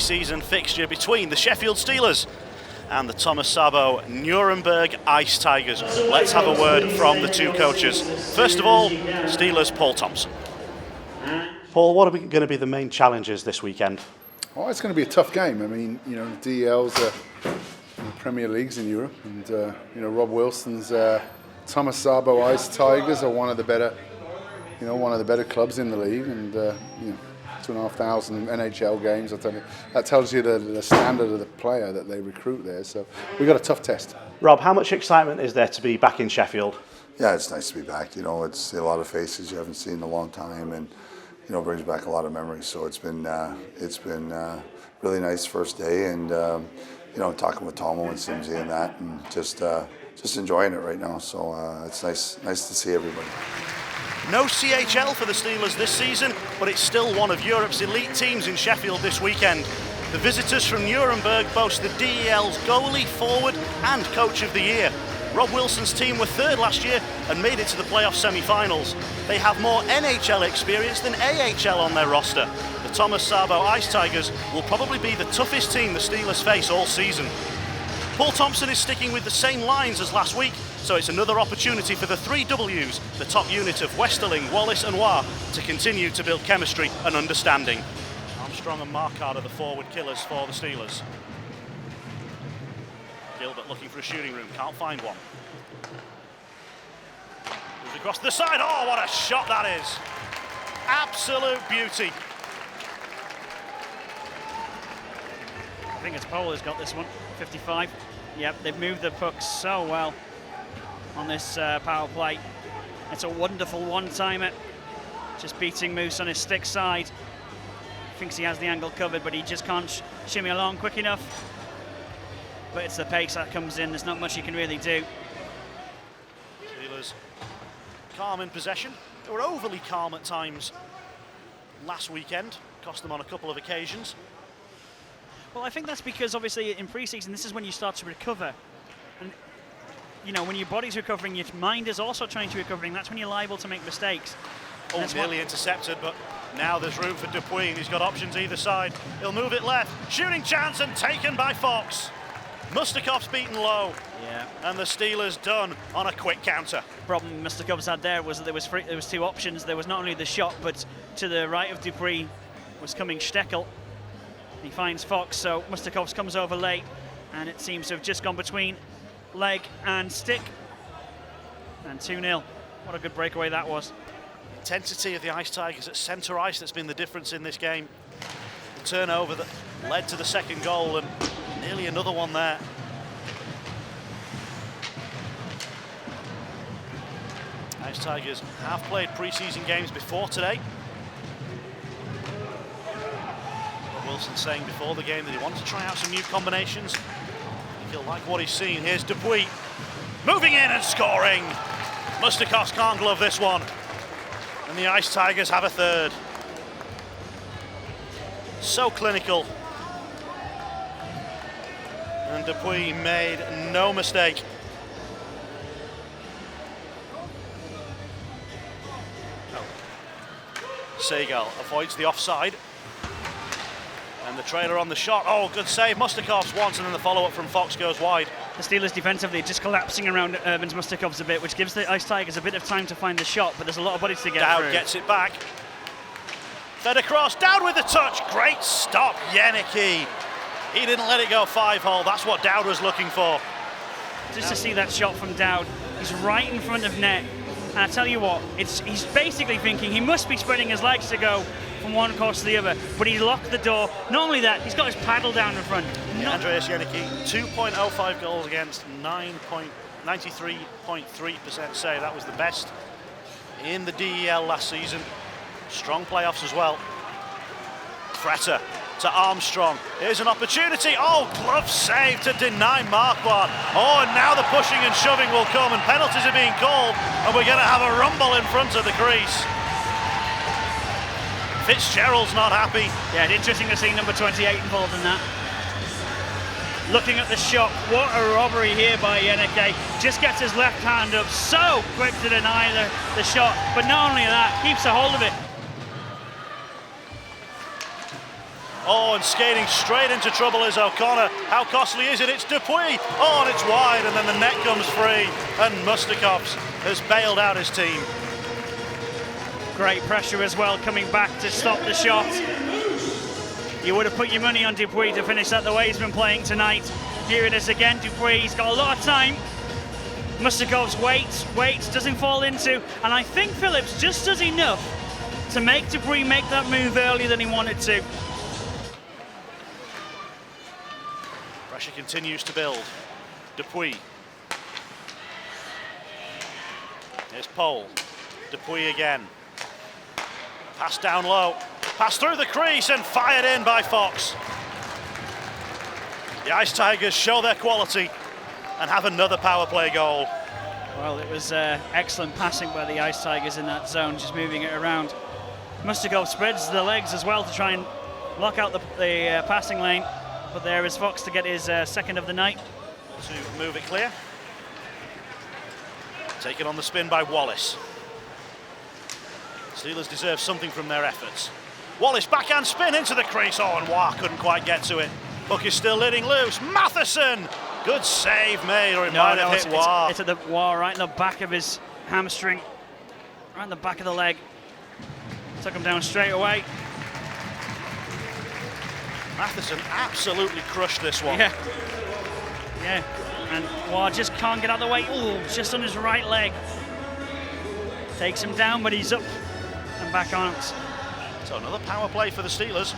pre-season fixture between the Sheffield Steelers and the Thomas Sabo Nürnberg Ice Tigers. Let's have a word from the two coaches. First of all, Steelers' Paul Thompson. Paul, what are going to be the main challenges this weekend? Oh, it's going to be a tough game. I mean, you know, the DELs are in the Premier Leagues in Europe, and you know, Rob Wilson's Thomas Sabo Ice Tigers are one of the better clubs in the league, and you know, 2,500 NHL games. I tell you, that tells you the standard of the player that they recruit there. So we got a tough test. Rob, how much excitement is there to be back in Sheffield? Yeah, it's nice to be back. You know, it's a lot of faces you haven't seen in a long time, and you know, brings back a lot of memories. So it's been really nice first day, and you know, talking with Tomo and Simsy and that, and just enjoying it right now. So it's nice to see everybody. No CHL for the Steelers this season, but it's still one of Europe's elite teams in Sheffield this weekend. The visitors from Nuremberg boast the DEL's goalie, forward and coach of the year. Rob Wilson's team were third last year and made it to the playoff semi-finals. They have more NHL experience than AHL on their roster. The Thomas Sabo Ice Tigers will probably be the toughest team the Steelers face all season. Paul Thompson is sticking with the same lines as last week, so it's another opportunity for the three Ws, the top unit of Westerling, Wallace and Waugh, to continue to build chemistry and understanding. Armstrong and Marquardt are the forward killers for the Steelers. Gilbert looking for a shooting room, can't find one. Moves across the side, oh what a shot that is! Absolute beauty. I think it's Paul who's got this one, 55. Yep, they've moved the puck so well on this power play. It's a wonderful one-timer, just beating Moose on his stick side. Thinks he has the angle covered, but he just can't shimmy along quick enough. But it's the pace that comes in, there's not much you can really do. Steelers calm in possession. They were overly calm at times last weekend, cost them on a couple of occasions. Well, I think that's because obviously in pre-season this is when you start to recover. And you know, when your body's recovering, your mind is also trying to recovering. That's when you're liable to make mistakes. Oh, nearly intercepted, but now there's room for Dupuis. He's got options either side. He'll move it left. Shooting chance and taken by Fox. Mustakov's beaten low. Yeah. And the Steelers done on a quick counter. The problem Mustakov's had there was that there was two options. There was not only the shot, but to the right of Dupuis was coming Steckel. He finds Fox, so Mustakov's comes over late, and it seems to have just gone between leg and stick. And 2-0. What a good breakaway that was. Intensity of the Ice Tigers at centre ice that's been the difference in this game. The turnover that led to the second goal, and nearly another one there. Ice Tigers have played pre-season games before today. Wilson saying before the game that he wants to try out some new combinations. I think he'll like what he's seen. Here's Dupuis moving in and scoring. Mustakovs can't glove this one. And the Ice Tigers have a third. So clinical. And Dupuis made no mistake. Seagal avoids the offside. And the trailer on the shot. Oh, good save. Mustakovs once, and then the follow-up from Fox goes wide. The Steelers defensively just collapsing around Urban's Mustakovs a bit, which gives the Ice Tigers a bit of time to find the shot, but there's a lot of bodies to get through. Dowd gets it back. Fed across. Dowd with the touch. Great stop, Janicki. He didn't let it go 5-hole. That's what Dowd was looking for. Just to see that shot from Dowd. He's right in front of net. And I tell you what, he's basically thinking he must be spreading his legs to go from one course to the other, but he locked the door. Not only that, he's got his paddle down in front. Andreas Janicki, 2.05 goals against, 93.3% save. That was the best in the DEL last season. Strong playoffs as well. Fretter to Armstrong. Here's an opportunity. Oh, glove save to deny Marquardt. Oh, and now the pushing and shoving will come, and penalties are being called, and we're going to have a rumble in front of the crease. Fitzgerald's not happy. Yeah, it's interesting to see number 28 involved in that. Looking at the shot, what a robbery here by Janicki. Just gets his left hand up so quick to deny the shot, but not only that, keeps a hold of it. Oh, and skating straight into trouble is O'Connor. How costly is it? It's Dupuis. Oh, and it's wide, and then the net comes free, and Mustakovs has bailed out his team. Great pressure as well, coming back to stop the shot. You would have put your money on Dupuis to finish that the way he's been playing tonight. Here it is again, Dupuis, he's got a lot of time. Mustakovs waits, doesn't fall into, and I think Phillips just does enough to make Dupuis make that move earlier than he wanted to. Pressure continues to build. Dupuis. Here's Pole. Dupuis again. Pass down low. Pass through the crease and fired in by Fox. The Ice Tigers show their quality and have another power play goal. Well, it was excellent passing by the Ice Tigers in that zone, just moving it around. Mustakov spreads the legs as well to try and lock out the passing lane. But there is Fox to get his second of the night. To move it clear. Taken on the spin by Wallace. Steelers deserve something from their efforts. Wallace backhand spin into the crease. Oh, and Waugh couldn't quite get to it. Puck is still letting loose. Matheson! Good save made, or it might have hit Waugh. It's at the Waugh, right in the back of his hamstring. Right in the back of the leg. Took him down straight away. Matheson absolutely crushed this one. Yeah, and Waugh just can't get out of the way. Oh, just on his right leg. Takes him down, but he's up and back on it. So another power play for the Steelers.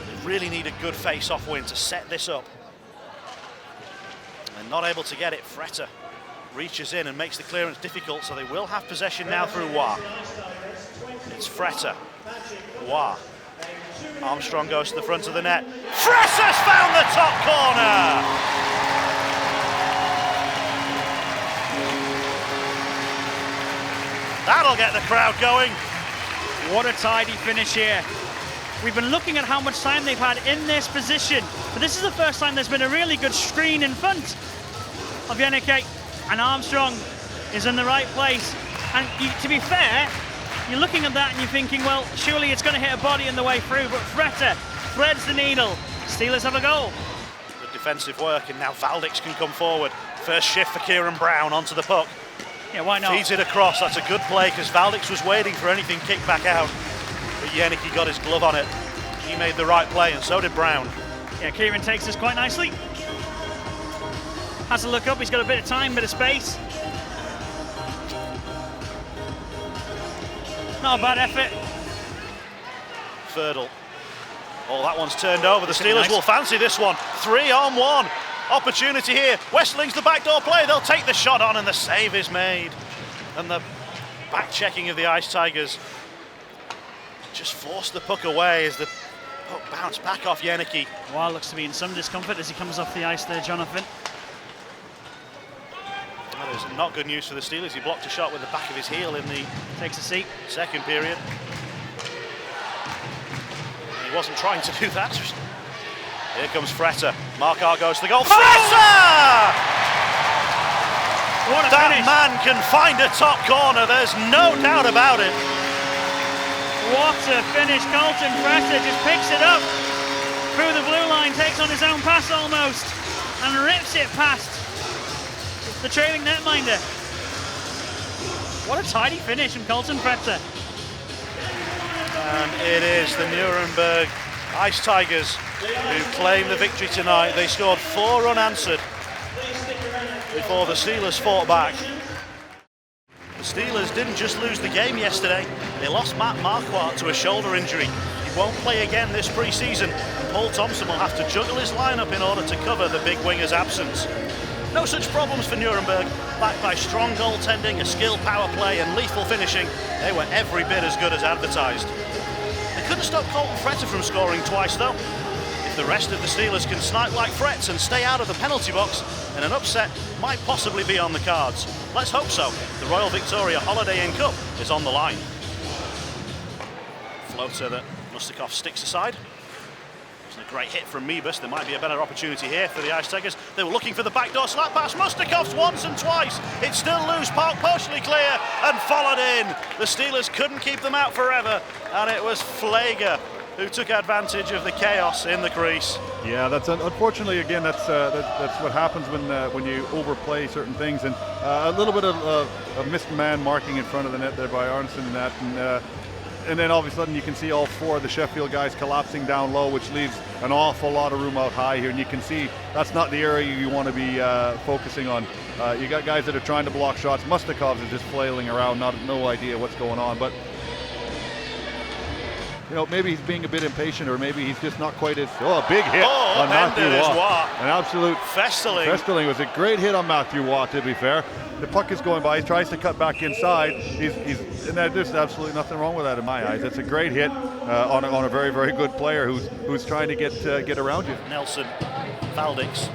They really need a good face-off win to set this up. They're not able to get it. Fretter reaches in and makes the clearance difficult, so they will have possession now through Waugh. It's Fretter. Waugh. Armstrong goes to the front of the net. Fretter's found the top corner! That'll get the crowd going. What a tidy finish here. We've been looking at how much time they've had in this position, but this is the first time there's been a really good screen in front of Yannick, and Armstrong is in the right place. And to be fair, you're looking at that and you're thinking, well, surely it's going to hit a body on the way through, but Fretter threads the needle. Steelers have a goal. Good defensive work, and now Valdix can come forward. First shift for Kieran Brown onto the puck. Yeah, why not? Feeds it across. That's a good play because Valdix was waiting for anything kicked back out. But Yannick got his glove on it. He made the right play, and so did Brown. Yeah, Kieran takes this quite nicely. Has to look up. He's got a bit of time, bit of space. Not a bad effort. Firdle. Oh, that one's turned over. The Steelers will fancy this one. 3-on-1. Opportunity here. Westling's the backdoor play. They'll take the shot on, and the save is made. And the back checking of the Ice Tigers just forced the puck away as the puck bounced back off Yannick. Wow, looks to be in some discomfort as he comes off the ice there, Jonathan. That is not good news for the Steelers. He blocked a shot with the back of his heel in the Takes a seat. second period. He wasn't trying to do that. Here comes Fretter. Marquardt goes to the goal. Fretter! What a that finish. man can find a top corner. There's no doubt about it. What a finish. Colton Fretter just picks it up through the blue line, takes on his own pass almost, and rips it past the trailing netminder. What a tidy finish from Colton Fretter. And it is the Nürnberg Ice Tigers who claim the victory tonight. They scored 4 unanswered before the Steelers fought back. The Steelers didn't just lose the game yesterday, they lost Matt Marquardt to a shoulder injury. He won't play again this pre-season, and Paul Thompson will have to juggle his lineup in order to cover the big winger's absence. No such problems for Nuremberg. Backed by strong goaltending, a skilled power play and lethal finishing, they were every bit as good as advertised. They couldn't stop Colton Fretter from scoring twice though. If the rest of the Steelers can snipe like Frets and stay out of the penalty box, then an upset might possibly be on the cards. Let's hope so. The Royal Victoria Holiday Inn Cup is on the line. Floater that Mustakov sticks aside. A great hit from Meebus. There might be a better opportunity here for the Ice Tigers. They were looking for the backdoor slap pass. Mustakov's once and twice. It's still loose, partially clear and followed in. The Steelers couldn't keep them out forever, and it was Flager who took advantage of the chaos in the crease. Yeah, that's unfortunately, again, that's what happens when you overplay certain things, and a little bit of missed man marking in front of the net there by Arneson in that, and then all of a sudden you can see all four of the Sheffield guys collapsing down low, which leaves an awful lot of room out high here, and you can see that's not the area you want to be focusing on. You got guys that are trying to block shots. Mustakov's is just flailing around, no idea what's going on, but you know, maybe he's being a bit impatient, or maybe he's just not quite as. Oh, a big hit on Matthew Watt. An absolute Festeling. Festeling was a great hit on Matthew Watt, to be fair. The puck is going by. He tries to cut back inside. And there's absolutely nothing wrong with that in my eyes. It's a great hit on a very, very good player who's trying to get around you. Nelson, Valdix,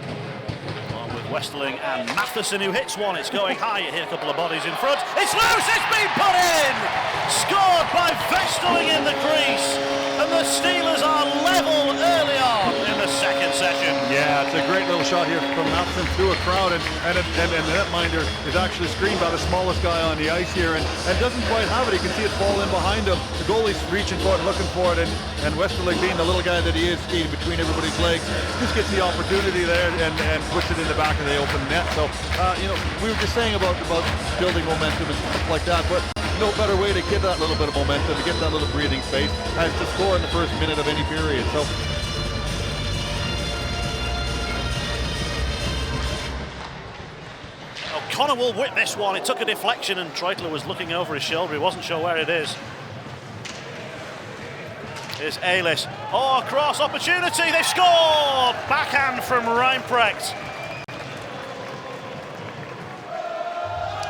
along with Westerling and Matheson, who hits one. It's going high. You hear a couple of bodies in front. It's loose. It's been put in. Scored by Westerling in the crease, and the Steelers are level early on in the second session. Yeah, it's a great little shot here from Matheson through a crowd, and the netminder is actually screened by the smallest guy on the ice here, and doesn't quite have it. You can see it fall in behind him. The goalie's reaching for it, looking for it, and Westerling, being the little guy that he is, skating between everybody's legs, just gets the opportunity there and puts it in the back of the open net. So, you know, we were just saying about building momentum and stuff like that, but no better way to get that little bit of momentum, to get that little breathing space, as to score in the first minute of any period. So. O'Connor will whip this one. It took a deflection, and Treutler was looking over his shoulder. He wasn't sure where it is. Here's Aylis. Oh, cross opportunity. They scored! Backhand from Reinprecht.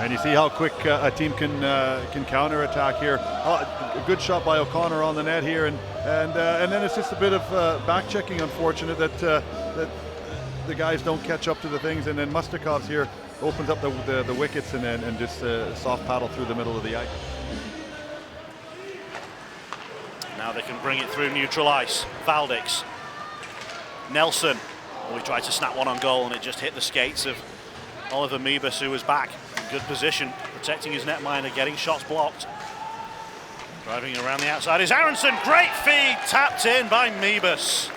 And you see how quick a team can counter-attack here. A good shot by O'Connor on the net here, and then it's just a bit of back-checking. Unfortunate that the guys don't catch up to the things, and then Mustakov's here opens up the wickets and just soft paddle through the middle of the ice. Now they can bring it through neutral ice. Valdix, Nelson. Oh, he tried to snap one on goal, and it just hit the skates of Oliver Meebus, who was back. Good position, protecting his netminder, getting shots blocked. Driving around the outside is Aronson. Great feed, tapped in by Meebus.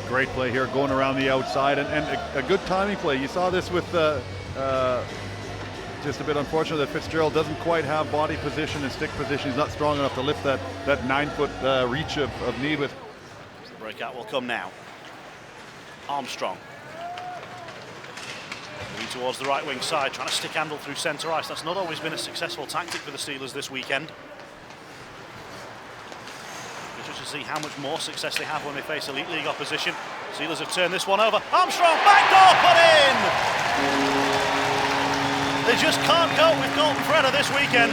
Great play here, going around the outside, and a good timing play. You saw this with just a bit unfortunate that Fitzgerald doesn't quite have body position and stick position. He's not strong enough to lift that 9-foot reach of Meebus. The breakout will come now. Armstrong. Moving towards the right wing side, trying to stick handle through centre ice. That's not always been a successful tactic for the Steelers this weekend. Just to see how much more success they have when they face Elite League opposition. Steelers have turned this one over. Armstrong, backdoor put in! They just can't cope with Colton Freda this weekend.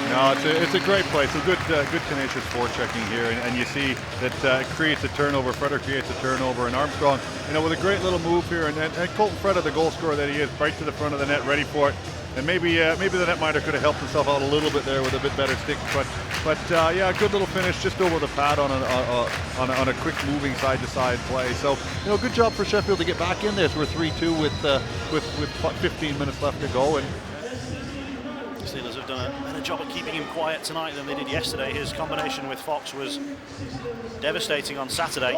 No, it's a great play. So good tenacious forechecking here, and you see that it creates a turnover. Freda creates a turnover, and Armstrong, you know, with a great little move here, and Colton Freda, the goal scorer that he is, right to the front of the net, ready for it. And maybe the netminder could have helped himself out a little bit there with a bit better stick, but yeah, good little finish just over the pad on a quick moving side to side play. So, you know, good job for Sheffield to get back in this. We're 3-2 with 15 minutes left to go, and the Steelers have done a better job at keeping him quiet tonight than they did yesterday. His combination with Fox was devastating on Saturday.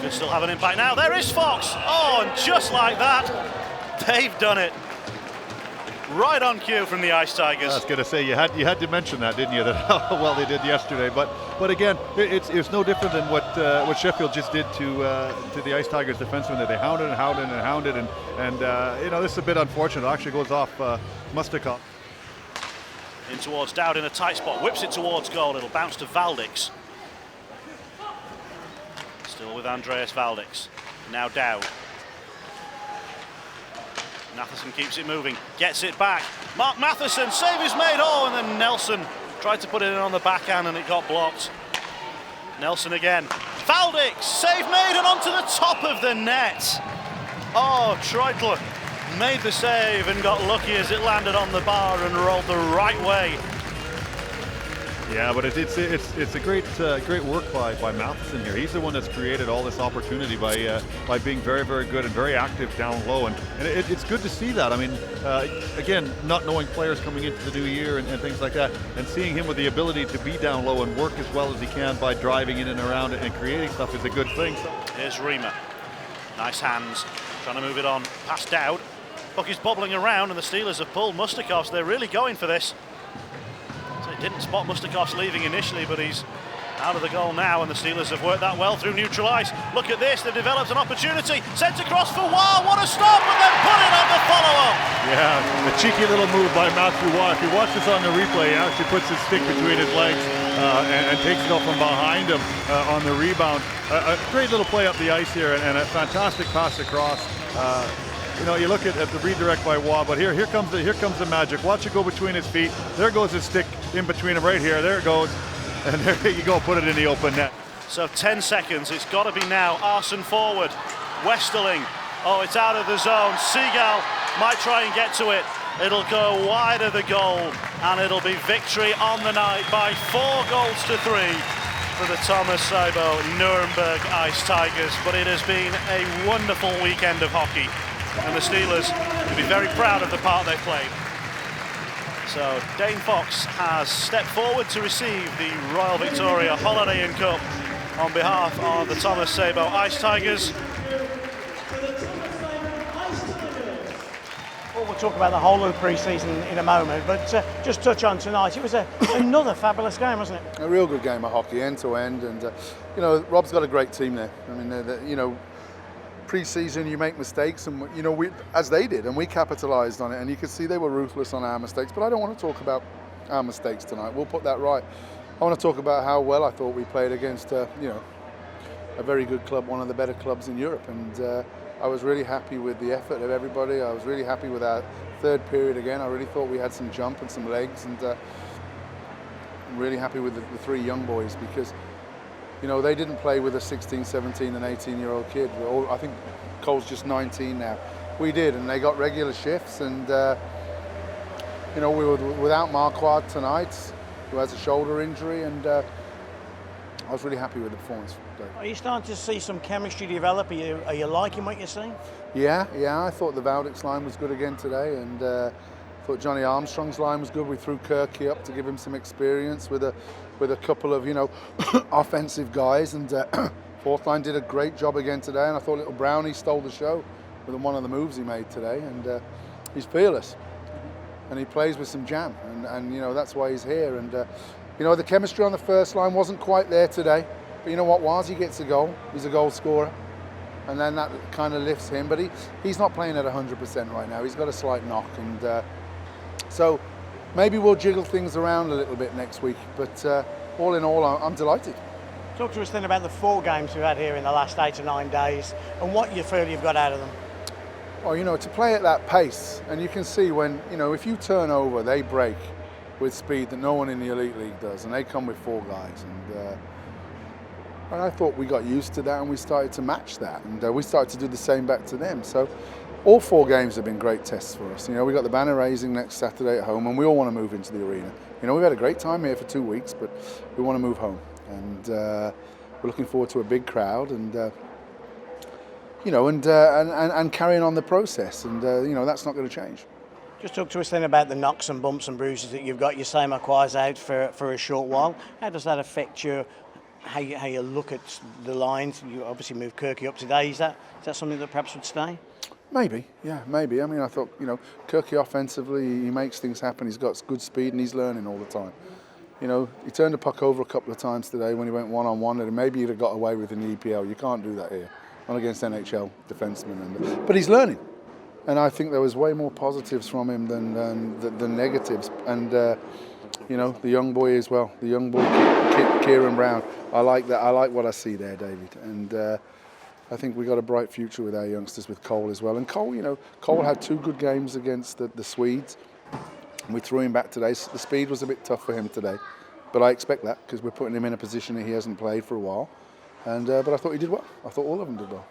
Could still have an impact now. There is Fox. Oh, and just like that, they've done it. Right on cue from the Ice Tigers. I was going to say, you had to mention that, didn't you? That how well they did yesterday. But again, it's no different than what Sheffield just did to the Ice Tigers defensemen. That they hounded and you know, this is a bit unfortunate. It actually goes off Mustakov. In towards Dowd in a tight spot, whips it towards goal. It'll bounce to Valdix. Still with Andreas Valdix. Now Dowd. Matheson keeps it moving, gets it back. Mark Matheson, save is made. Oh, and then Nelson tried to put it in on the backhand and it got blocked. Nelson again. Valdix, save made and onto the top of the net. Oh, Treutler made the save and got lucky as it landed on the bar and rolled the right way. Yeah, but it's a great work by Matheson here. He's the one that's created all this opportunity by being very, very good and very active down low, and it's good to see that. I mean, again, not knowing players coming into the new year and things like that, and seeing him with the ability to be down low and work as well as he can by driving in and around and creating stuff is a good thing. Here's Riemer. Nice hands, trying to move it on past Dowd. Puck is bobbling around and the Steelers have pulled Mustakovs. They're really going for this. So he didn't spot Mustakovs leaving initially, but he's out of the goal now, and the Steelers have worked that well through neutral ice. Look at this, they've developed an opportunity. Sent across for Waugh, what a stop, and then put it on the follow-up. Yeah, a cheeky little move by Matthew Waugh. If you watch this on the replay, he actually puts his stick between his legs and takes it off from behind him on the rebound. A great little play up the ice here, and a fantastic pass across. You know, you look at the redirect by Waugh, but here comes the magic. Watch it go between his feet. There goes his stick in between him right here. There it goes. And there you go, put it in the open net. So 10 seconds, it's got to be now. Arson forward, Westerling. Oh, it's out of the zone. Seagal might try and get to it. It'll go wide of the goal, and it'll be victory on the night by 4 goals to 3 for the Thomas Sabo Nürnberg Ice Tigers. But it has been a wonderful weekend of hockey, and the Steelers will be very proud of the part they played. So Dane Fox has stepped forward to receive the Royal Victoria Holiday Inn Cup on behalf of the Thomas Sabo Ice Tigers. Well, we'll talk about the whole of the pre-season in a moment, but just touch on tonight. It was another fabulous game, wasn't it? A real good game of hockey, end to end, and you know, Rob's got a great team there. I mean, you know, pre-season you make mistakes, and you know, as they did, and we capitalised on it, and you could see they were ruthless on our mistakes. But I don't want to talk about our mistakes tonight. We'll put that right. I want to talk about how well I thought we played against you know, a very good club, one of the better clubs in Europe, and I was really happy with the effort of everybody. I was really happy with our third period again. I really thought we had some jump and some legs, and I'm really happy with the 3 young boys, because you know, they didn't play with a 16, 17 and 18-year-old kid. I think Cole's just 19 now. We did, and they got regular shifts, and you know, we were without Marquardt tonight, who has a shoulder injury, and I was really happy with the performance. Are you starting to see some chemistry develop? Are you liking what you're seeing? Yeah, I thought the Valdix line was good again today, and thought Johnny Armstrong's line was good. We threw Kirky up to give him some experience with a couple of, you know, offensive guys, and fourth line did a great job again today, and I thought little Brownie stole the show with one of the moves he made today, and he's fearless, and he plays with some jam, and you know, that's why he's here, and you know, the chemistry on the first line wasn't quite there today, but you know what was, he gets a goal, he's a goal scorer, and then that kind of lifts him, but he's not playing at 100% right now. He's got a slight knock, and so maybe we'll jiggle things around a little bit next week, but all in all, I'm delighted. Talk to us then about the 4 games we've had here in the last 8 to 9 days, and what you feel you've got out of them. Well, you know, to play at that pace, and you can see when, you know, if you turn over, they break with speed that no one in the Elite League does, and they come with 4 guys, and I thought we got used to that, and we started to match that, and we started to do the same back to them. So all 4 games have been great tests for us. You know, we got the banner raising next Saturday at home, and we all want to move into the arena. You know, we've had a great time here for 2 weeks, but we want to move home, and we're looking forward to a big crowd, and you know, and carrying on the process, and you know, that's not going to change. Just talk to us then about the knocks and bumps and bruises that you've got. You say McQuarrie's out for a short while. How does that affect you? How you look at the lines? You obviously moved Kirky up today. Is that something that perhaps would stay? Maybe, yeah, maybe. I mean, I thought, you know, Kirky offensively, he makes things happen. He's got good speed and he's learning all the time. You know, he turned the puck over a couple of times today when he went one-on-one, and maybe he'd have got away with in the EPL. You can't do that here, not against NHL defensemen. But he's learning, and I think there was way more positives from him than negatives. And you know, the young boy as well, the young boy Kieran Brown. I like that. I like what I see there, David. And I think we got a bright future with our youngsters, with Cole as well. And Cole, you know, Cole had 2 good games against the Swedes. We threw him back today. The speed was a bit tough for him today, but I expect that because we're putting him in a position that he hasn't played for a while. And but I thought he did well. I thought all of them did well.